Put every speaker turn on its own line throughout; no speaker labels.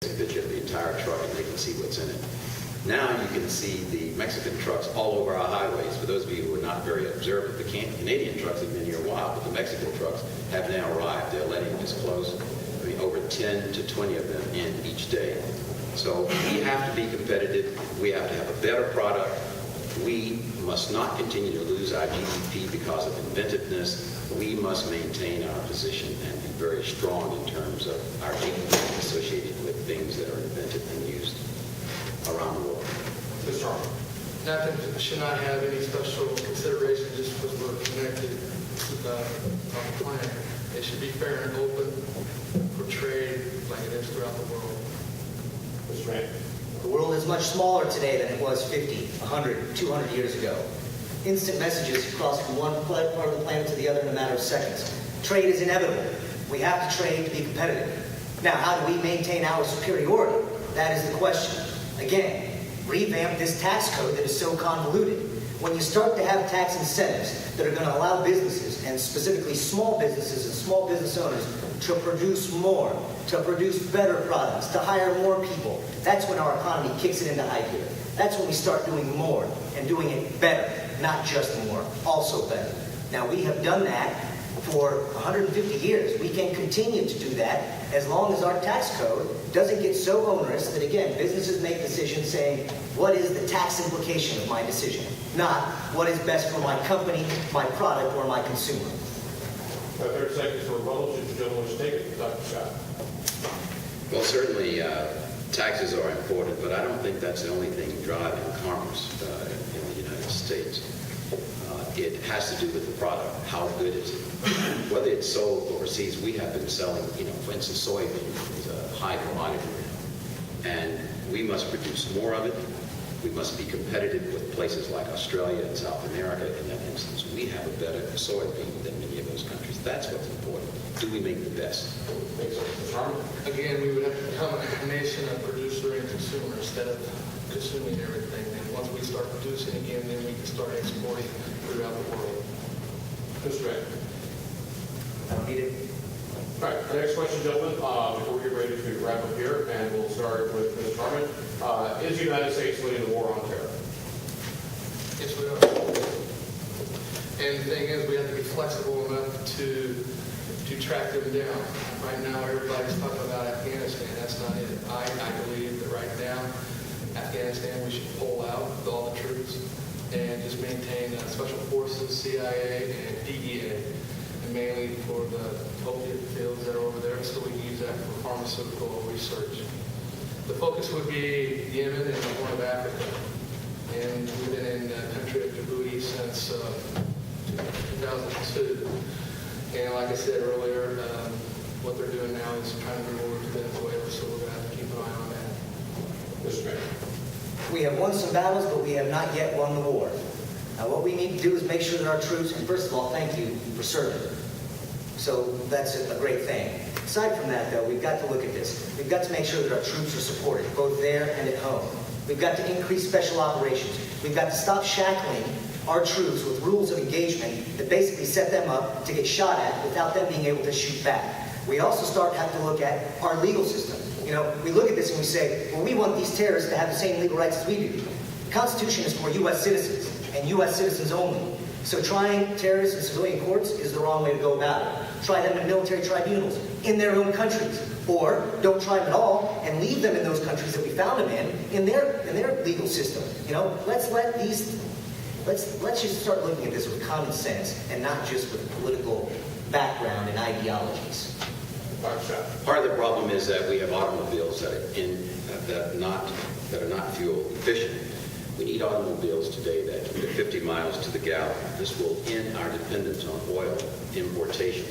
picture of the entire truck and they can see what's in it. Now you can see the Mexican trucks all over our highways. For those of you who are not very observant, the Canadian trucks have been here a while, but the Mexican trucks have now arrived. They're letting us close over 10 to 20 of them in each day. So we have to be competitive. We have to have a better product. We must not continue to lose our GDP because of inventiveness. We must maintain our position and be very strong in terms of our GDP associated with things that are invented and used around the world.
Mr. Harmon.
Nothing should not have any special consideration just because we're connected to the planet. It should be fair and open for trade like it is throughout the world.
Mr. Rand.
The world is much smaller today than it was 50, 100, 200 years ago. Instant messages cross from one part of the planet to the other in a matter of seconds. Trade is inevitable. We have to trade to be competitive. Now, how do we maintain our superiority? That is the question. Again, revamp this tax code that is so convoluted. When you start to have tax incentives that are going to allow businesses, and specifically small businesses and small business owners, to produce more, to produce better products, to hire more people, that's when our economy kicks it into high gear. That's when we start doing more and doing it better, not just more, also better. Now, we have done that for 150 years. We can continue to do that as long as our tax code doesn't get so onerous that, again, businesses make decisions saying, what is the tax implication of my decision? Not what is best for my company, my product, or my consumer.
30 seconds for rebuttal. Should the gentleman wish to take it? Dr. Scott.
Well, certainly taxes are important, but I don't think that's the only thing driving commerce in the United States. It has to do with the product. How good is it? Whether it's sold overseas, we have been selling, for instance, soybean is a high commodity. And we must produce more of it. We must be competitive with places like Australia and South America. In that instance, we have a better soybean than many of those countries. That's what's important. Do we make the best?
Thanks, Mr. Harmon.
Again, we would have to become a nation of producer and consumer instead of consuming everything. And once we start producing again, then we can start exporting throughout the world.
Mr. Rand.
I don't need it.
All right, the next question, gentlemen, before we get ready to wrap up here, and we'll start with Mr. Harmon. Is the United States winning the war on terror?
Yes, we are. And the thing is, we have to be flexible enough to track them down. Right now, everybody's talking about Afghanistan. That's not it. I believe that right now, Afghanistan, we should pull out with all the troops and just maintain special forces, CIA, and DEA, and mainly for the opiate fields that are over there, so we can use that for pharmaceutical research. The focus would be Yemen and the Horn of Africa. And we've been in the country of Djibouti since 2002. And like I said earlier, what they're doing now is trying to move over to Venezuela, so we're going to have to keep an eye on that.
Mr. Rand.
We have won some battles, but we have not yet won the war. Now, what we need to do is make sure that our troops, and first of all, thank you for serving. So that's a great thing. Aside from that, though, we've got to look at this. We've got to make sure that our troops are supported, both there and at home. We've got to increase special operations. We've got to stop shackling our troops with rules of engagement that basically set them up to get shot at without them being able to shoot back. We also have to look at our legal system. We look at this and we say, well, we want these terrorists to have the same legal rights as we do. The Constitution is for U.S. citizens and U.S. citizens only. So trying terrorists in civilian courts is the wrong way to go about it. Try them in military tribunals in their own countries. Or don't try them at all and leave them in those countries that we found them in their legal system. Let's just start looking at this with common sense and not just with political background and ideologies.
Part of the problem is that we have automobiles that are not fuel efficient. We need automobiles today that can get 50 miles to the gallon. This will end our dependence on oil importation.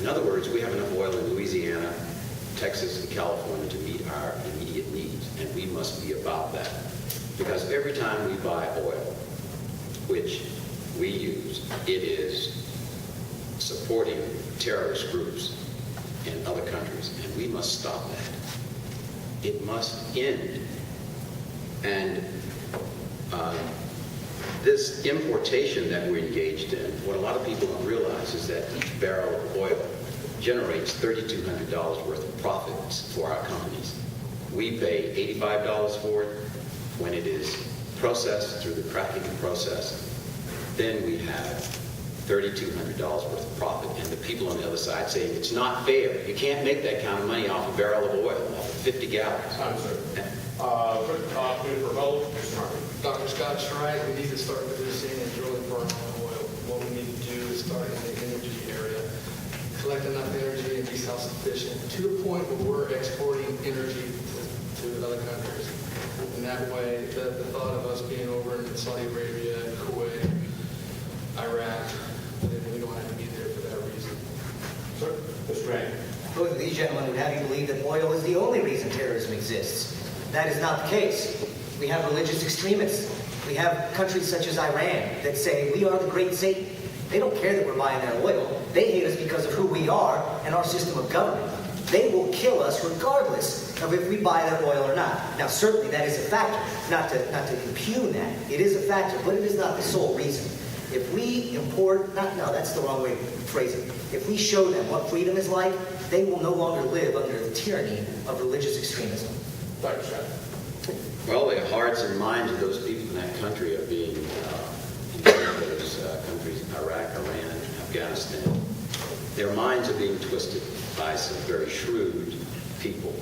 In other words, we have enough oil in Louisiana, Texas, and California to meet our immediate needs, and we must be about that. Because every time we buy oil, which we use, it is supporting terrorist groups in other countries, and we must stop that. It must end. And this importation that we're engaged in, what a lot of people don't realize is that each barrel of oil generates $3,200 worth of profits for our companies. We pay $85 for it. When it is processed through the cracking process, then we have $3,200 worth of profit. And the people on the other side saying, it's not fair. You can't make that kind of money off a barrel of oil, off of 50 gallons.
I'm sorry. Quick opportunity for a vote. Mr. Harmon.
Dr. Scott's right, we need to start producing and drilling for our own oil. What we need to do is start in the energy area, collect enough energy and be self-sufficient to the point where we're exporting energy to other countries. And that way, the thought of us being over in Saudi Arabia, Kuwait, Iraq, then we don't have to be there for that reason.
Sir. Mr. May.
Both of these gentlemen would have you believe that oil is the only reason terrorism exists. That is not the case. We have religious extremists. We have countries such as Iran that say we are the great Satan. They don't care that we're buying their oil. They hate us because of who we are and our system of government. They will kill us regardless of if we buy their oil or not. Now, certainly that is a factor. Not to impugn that. It is a factor, but it is not the sole reason. If we import, that's the wrong way to phrase it. If we show them what freedom is like, they will no longer live under the tyranny of religious extremism.
Dr. Scott.
Well, the hearts and minds of those people in that country are being, those countries, Iraq, Iran, Afghanistan, their minds are being twisted by some very shrewd people.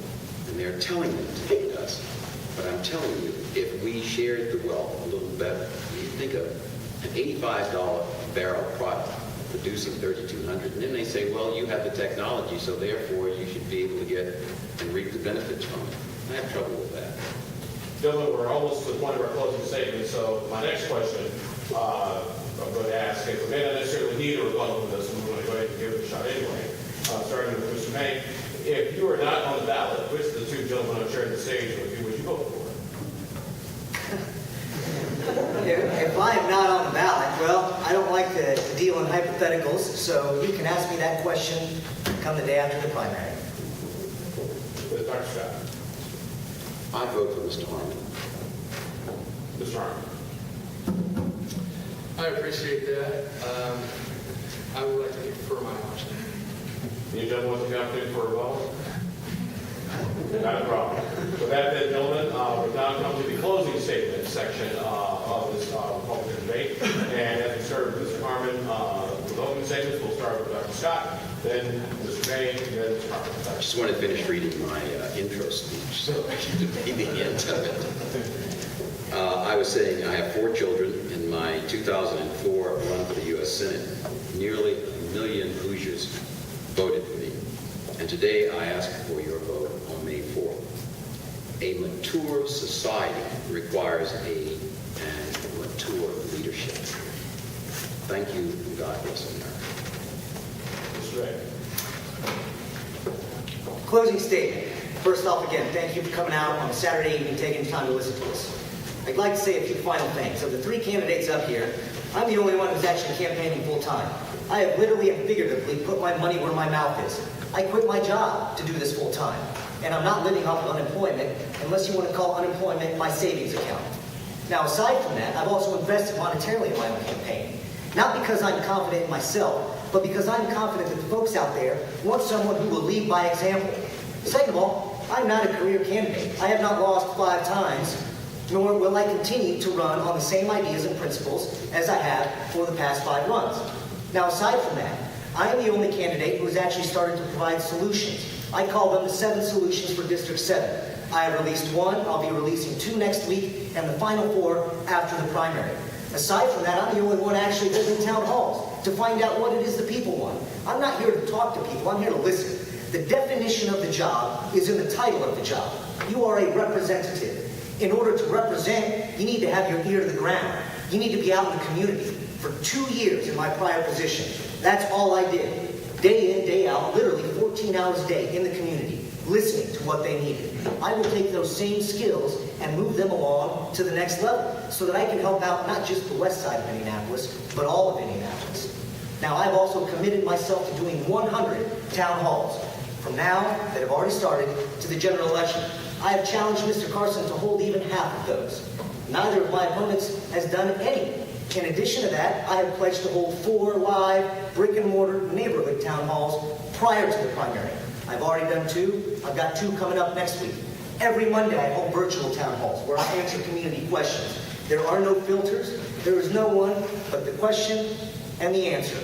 And they're telling them to hate us. But I'm telling you, if we shared the wealth a little better, you think of an $85 barrel product producing $3,200, and then they say, well, you have the technology, so therefore you should be able to get and reap the benefits from it. I have trouble with that.
Gentlemen, we're almost to the point of our closing statement, so my next question I'm going to ask, and we may not necessarily need a rebuttal for this, and we're going to go ahead and give it a shot anyway. Starting with Mr. May, if you were not on the ballot, which of the two gentlemen I'm sharing the stage with you would you vote for?
If I am not on the ballot, well, I don't like to deal in hypotheticals, so you can ask me that question come the day after the primary.
Dr. Scott.
I vote for Mr. Harmon.
Mr. Harmon.
I appreciate that. I would like to defer my option.
You gentlemen want the opportunity for a vote? Not a problem. With that, then, gentlemen, we've now come to the closing statement section of this Republican debate. And as we start with Mr. Harmon, with opening statements, we'll start with Dr. Scott, then Mr. May, and then Mr. Harmon.
I just want to finish reading my intro speech, so I should be the end of it. I was saying I have 4 children. In my 2004 run for the U.S. Senate, nearly 1 million Hoosiers voted for me. And today I ask for your vote on May 4th. A mature society requires a mature leadership. Thank you, and God bless America.
Mr. Ray.
Closing statement. First off, again, thank you for coming out on a Saturday evening, taking time to listen to us. I'd like to say a few final things. Of the 3 candidates up here, I'm the only one who's actually campaigning full time. I have literally and figuratively put my money where my mouth is. I quit my job to do this full time. And I'm not living off of unemployment, unless you want to call unemployment my savings account. Now, aside from that, I've also invested monetarily in my own campaign. Not because I'm confident in myself, but because I'm confident that the folks out there want someone who will lead by example. Second of all, I'm not a career candidate. I have not lost 5 times, nor will I continue to run on the same ideas and principles as I have for the past 5 runs. Now, aside from that, I am the only candidate who has actually started to provide solutions. I call them the 7 solutions for District 7. I have released 1, I'll be releasing 2 next week, and the final 4 after the primary. Aside from that, I'm the only one actually holding town halls to find out what it is the people want. I'm not here to talk to people, I'm here to listen. The definition of the job is in the title of the job. You are a representative. In order to represent, you need to have your ear to the ground. You need to be out in the community. For 2 years in my prior position, that's all I did. Day in, day out, literally 14 hours a day in the community, listening to what they needed. I will take those same skills and move them along to the next level so that I can help out not just the west side of Indianapolis, but all of Indianapolis. Now, I've also committed myself to doing 100 town halls from now that have already started to the general election. I have challenged Mr. Carson to hold even half of those. Neither of my opponents has done any. In addition to that, I have pledged to hold 4 live brick-and-mortar neighborhood town halls prior to the primary. I've already done 2. I've got 2 coming up next week. Every Monday, I hold virtual town halls where I answer community questions. There are no filters. There is no one but the question and the answer.